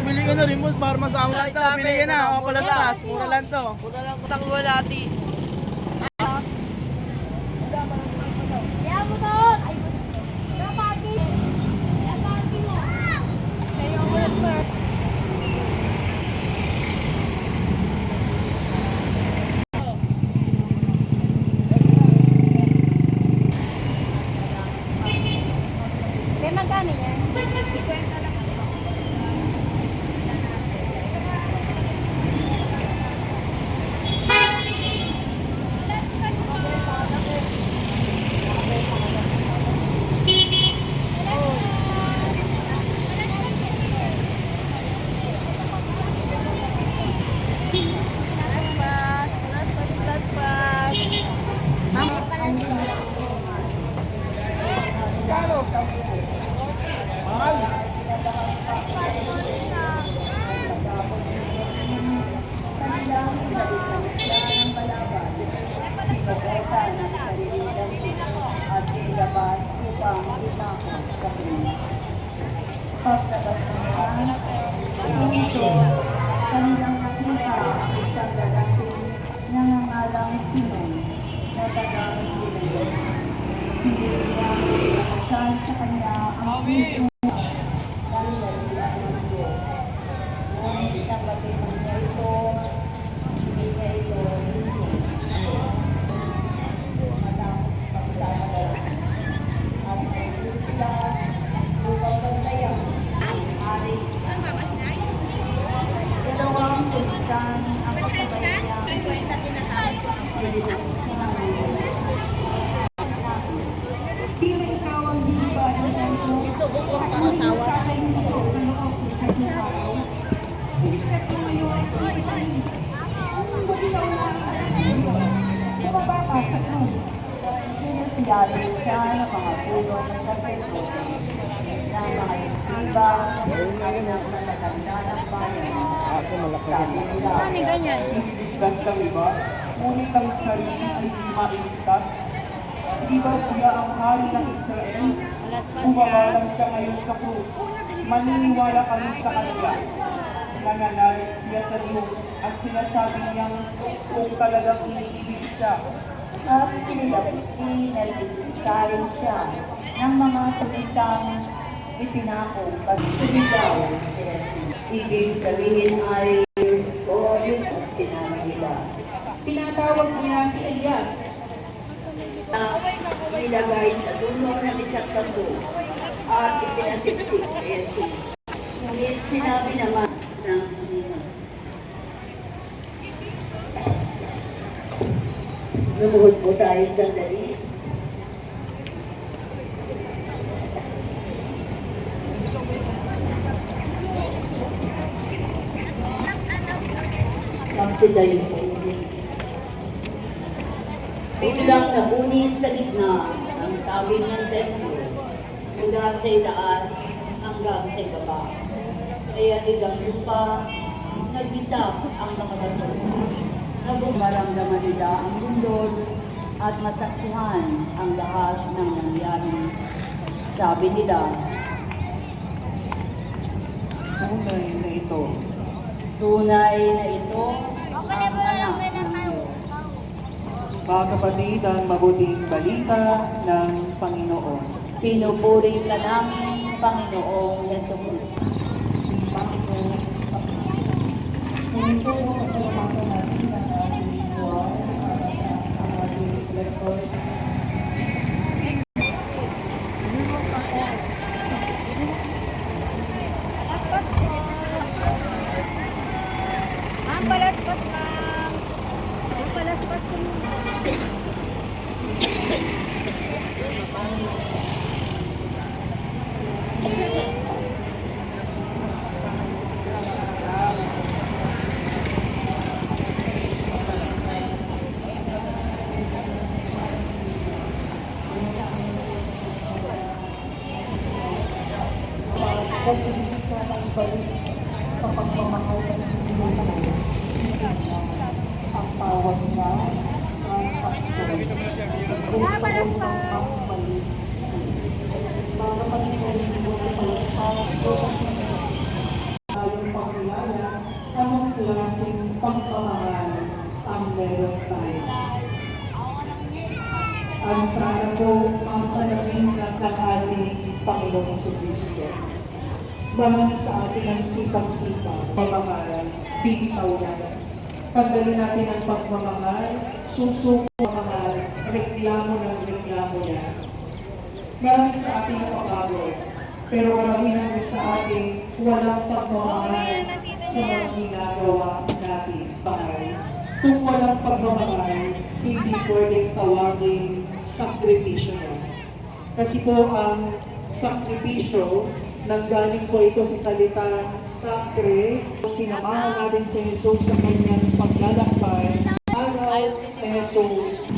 bili ka na rin, boss, para masama lang to. Bili ka na, o, palas-pas. Mura lang to. Mura lang kutang walati. May magkano yan? Kanilang nakita isang lalaki na nangalang Simon na taga-Israel. Hindi niya pinakasal sa kanya ang puso dahil nalilaan ng Diyos. Ngunit ang pagkakita niya ito, hindi niya ito hindi. Matapos pagsama lalaki. At may sila upang paglayan ang hari. Dalawang tulisan ang pagkabay niya. Pero ikaw ang di ba ng sentro? Isubok lang ang asawa. Bumaba ka sa krus. Pinagpiyali siya ng mga pulong sa sentro. Ng mga istriba, at ng matatanda ng bayan. Sabi nila, Ano ganyan? Iligtas sa iba, ngunit ang sarili ay di mailigtas. Di ba siya ang hari ng Israel? Bumaba lang siya ngayon sa krus. Maniniwala kami sa kanya. Nananalig siya sa Diyos at sinasabi niyang kung talagang iniibig siya. at pinalistarin siya ng mga tulisang ipinako pagsubigaw si Jesus. Ibig sabihin ay Diyos ko, Diyos at sinabi nila. Pinatawag niya si Elias. Nilagay sa dulo ng isang tato at ipinasiksik kay Jesus. Ngunit sinabi naman ng lumuhod po tayo sandali. Magsidayo po. Biglang nabunit sa gitna ang tawid ng templo mula sa itaas hanggang sa ibaba. Kaya nilang lupa, nagbitap ang mga bato. Maramdaman nila ang lindol at masaksihan ang lahat ng nangyari. Sabi nila, tunay na ito ang anak ng Diyos. Mga kapatid, ang mabuting balita ng Panginoon. Pinupuri ka namin, Panginoong Jesucristo. Ito po sa mga natin ang ating buwan, ang ating lektor. Palaspas po. Ma'am, palaspas ma'am. Ay, palaspas po muna. Pag-ibig ka ng balik sa pagmamahal ng Pilipinas. Ang tawag niya ang sakto. Gusto ko ng pambalik. Mga kapatid, hindi mo na pala sa ayon pa sana po masalamin ng ating Panginoong Kristo. Marami sa atin ang sipag-sipag, pamamahal, bibitaw-yan. Tanggalin natin ang pagmamahal, susuko pagmamahal, reklamo ng reklamo yan. Marami sa atin napapagod, pero karamihan sa atin walang pagmamahal sa mga ginagawa natin, mahal. Kung walang pagmamahal, hindi pwedeng tawagin sakripisyo yan. Kasi po ang sakripisyo, nanggaling po ito sa salitang sakre, sinamahan natin si Jesus sa kanyang paglalakbay, araw, Jesus,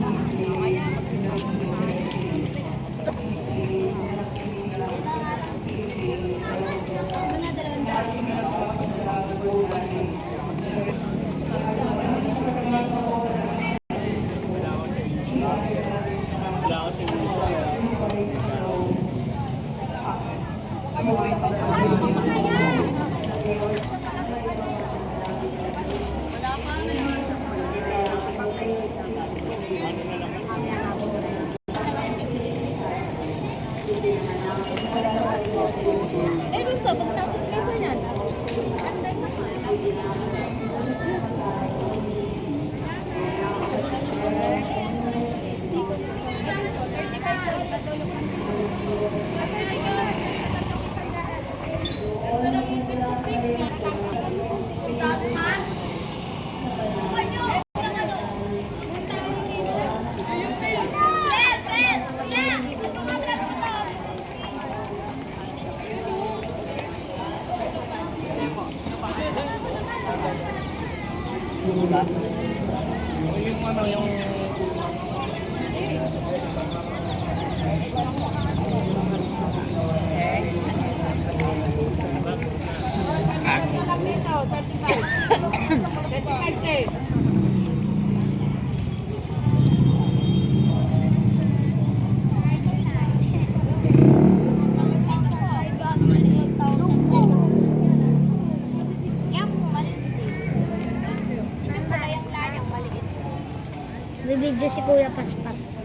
Bibidyo si Kuya Paspas.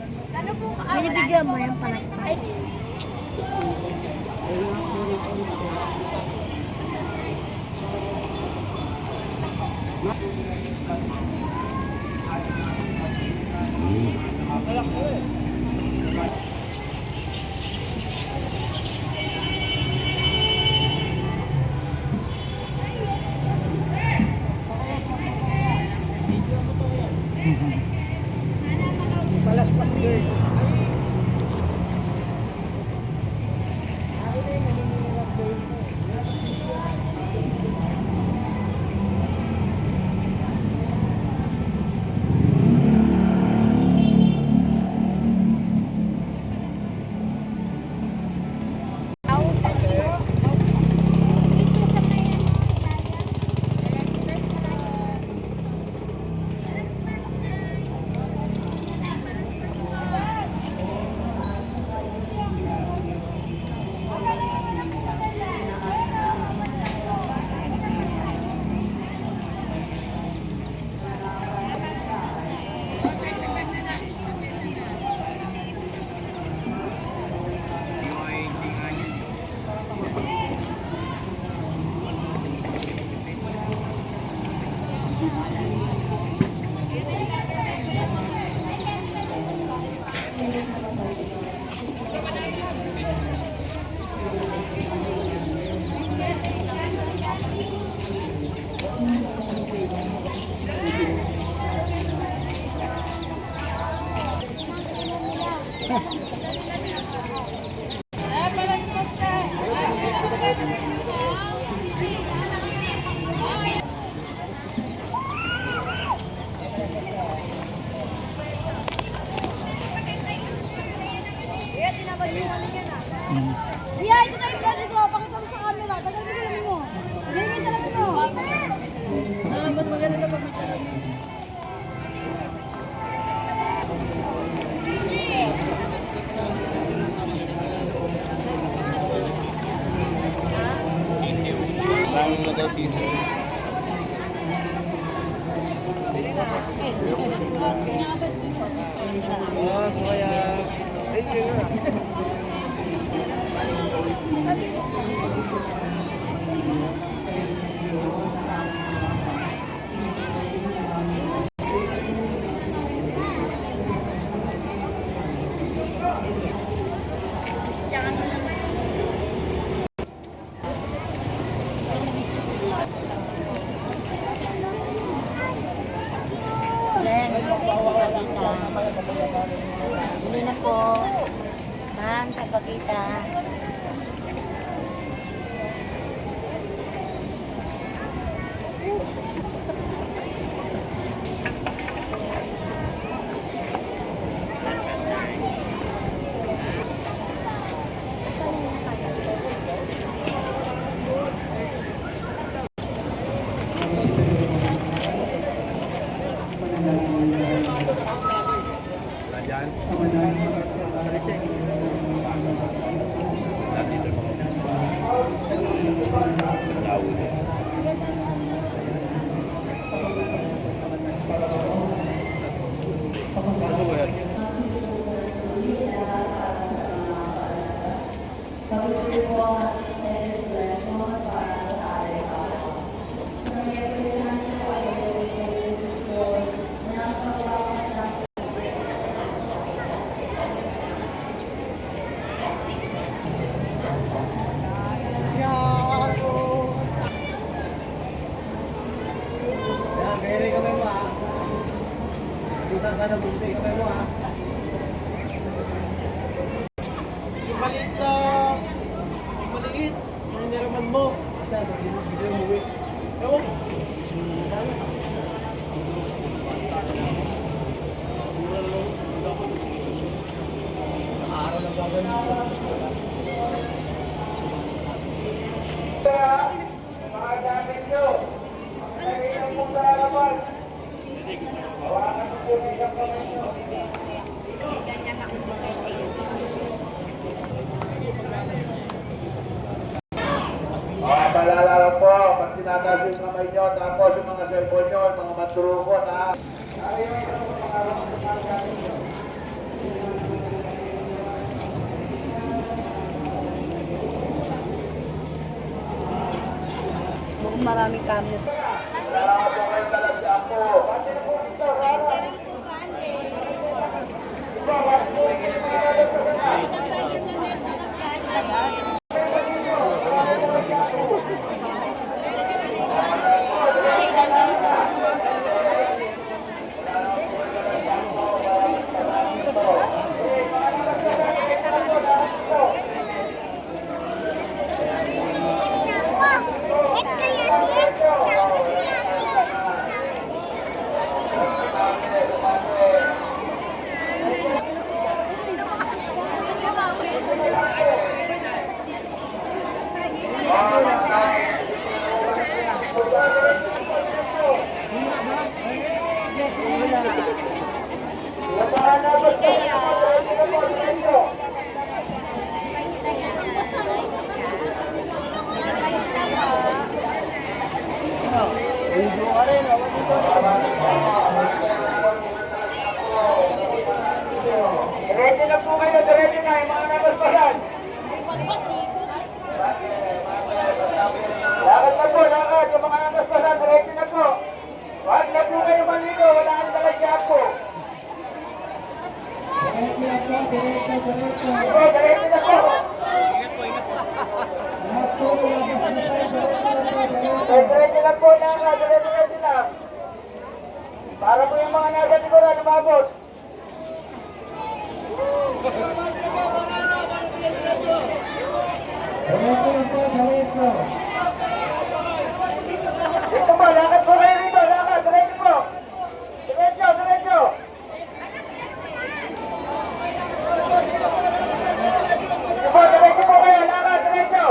Binibidyo mo yung Paspas. Yeah, ito tayo vlog ko. Pakita mo sa camera. Tagal mo salamin mo. Tagal mo salamin mo. Ba't maganda na pag may salamin? Boss, kaya. Sen, Pagkita. Bili na po. Ma'am, sa Pagkita. Kaya kamay mo ha. Dito ka na bunti kamay mo ha. Yung maliit na... Yung maliit. Yung niraman mo. Asa, hindi mo umuwi. Ewan. Araw na gagawin. Paalala po, pag tinataas yung kamay nyo, tapos yung mga cellphone nyo, yung mga maturukot, ha? Mukhang maraming kami sa... Kailangan po kayo talaga siya po. Diretso na po kayo, diretso na, yung mga nabasbasan. Lakad na po, lakad, yung mga nabasbasan, diretso na po. Huwag na po kayo maligo, wala kang talaga po. Diretso na po. Diretso na po, lakad, diretso na. Para po yung mga nasa likuran, lumabot. Dito po, lakad po kayo rito, lakad, diretso po. Diretso, diretso. Dito po, diretso po kayo, lakad, diretso.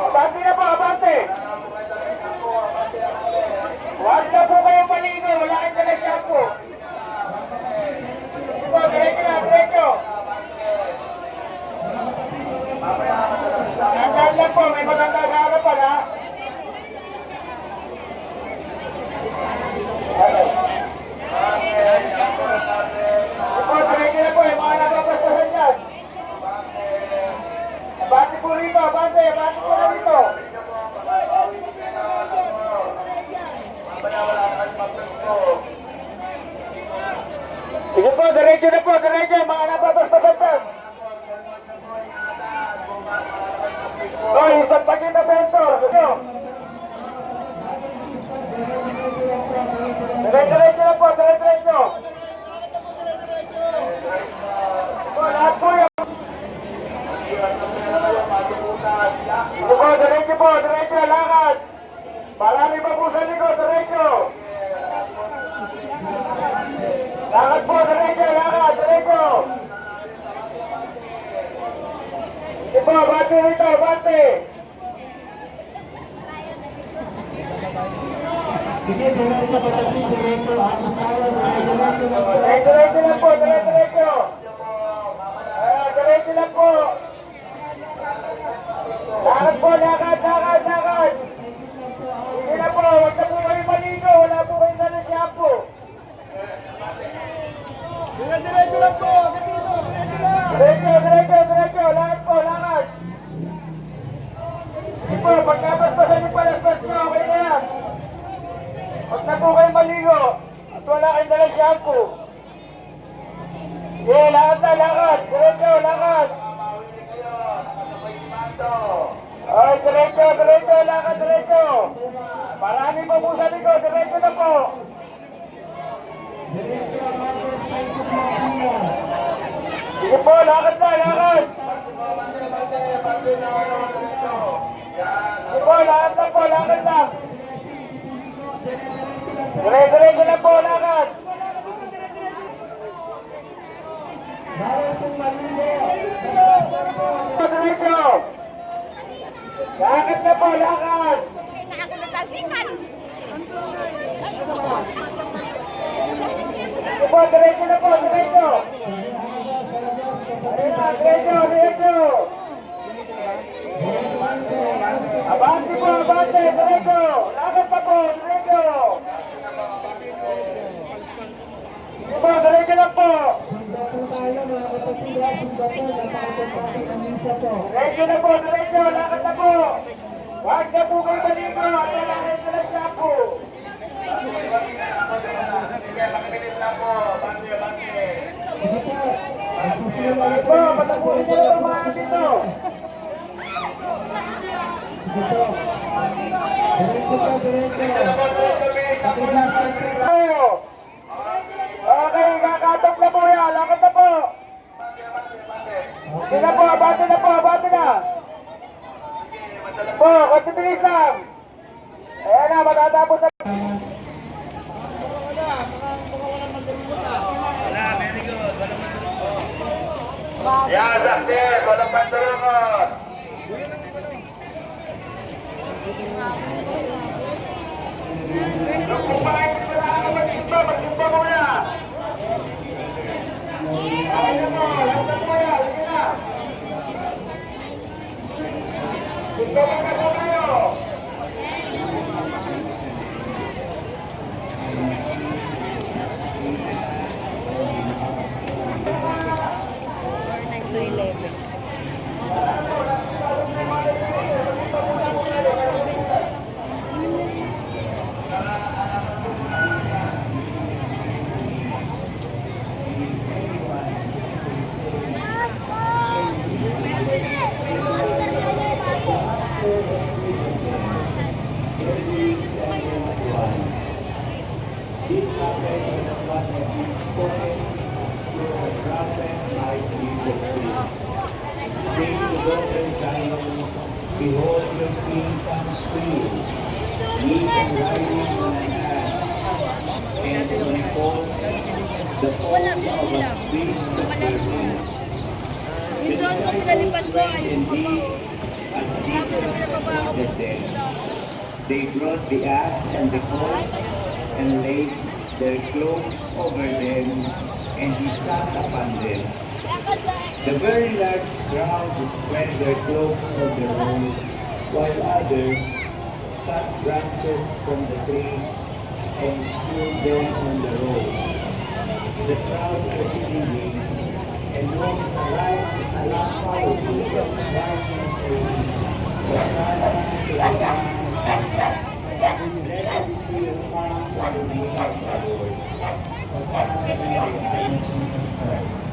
Abante na po, abante. Huwag na po kayong maligo, wala kayong dalag po. Dito po, diretso na, diretso. Sandal lang po, diretso, mga napapas-pasan dyan. Hoy, isang pagin na mentor. Gusto? Diretso lang po, diretso. O, lahat po yan. Ito po, diretso, lakad. Marami pa po sa likod, diretso. Lakad po, diretso. Ito po, bate rito, bate. Diretso lang po, diretso. Diretso lang po. Lakad po, lakad. Sige na po, huwag na po kayo maligo. Wala po kayo na shampoo. Diretso lang po, diretso. Lakad po, lakad. Sige po, pag napaspasan yung palaspas nyo, okay na yan. Huwag na po kayo maligo. At wala kayo na shampoo. Sige, lakad na, lakad. Diretso, lakad. Ay, diretso, lakad, diretso. Marami pa po sa likod, diretso na po. Sige po, lakad na, lakad. Sige po, lakad na. Diretso na po, lakad. Diretso. Lakad na po, lakad. Sige po, diretso na po, diretso. Ayun na, diretso. Abante po, diretso. Lakad pa po, diretso. Sige po, diretso na po. Diretso na po, diretso. Lakad na po. Huwag na po kayo maligo. At wala kayo sa shampoo. Sige po, patapusin nyo na mga dito. Okay, kakatok na po yan. Lakad na po. Sige na po, abate na. Po, kontibilis lang. Ayan na, matatapos na. Yan, success. Walang pantulungan. Kung kumain ka wala ka magsimba muna. Ayun mo, lakad mo yan. Sige na. Simba muna po kayo. This salvation of what has been spoken through the prophet Isaiah. Say to the daughter Zion, behold, your king comes to you, meek and riding on an ass, and on a colt, the foal of a beast of burden. The disciples went indeed as Jesus commanded them. They brought the ass and the colt, and laid their clothes over them, and he sat upon them. The very large crowd spread their clothes on the road, while others cut branches from the trees and strewed them on the road. The crowd preceding him, and those along followed him, crying, saying, Hosanna to the Son of David. Blessed is he who comes under the name of the Lord. Hosanna in the name of Jesus Christ.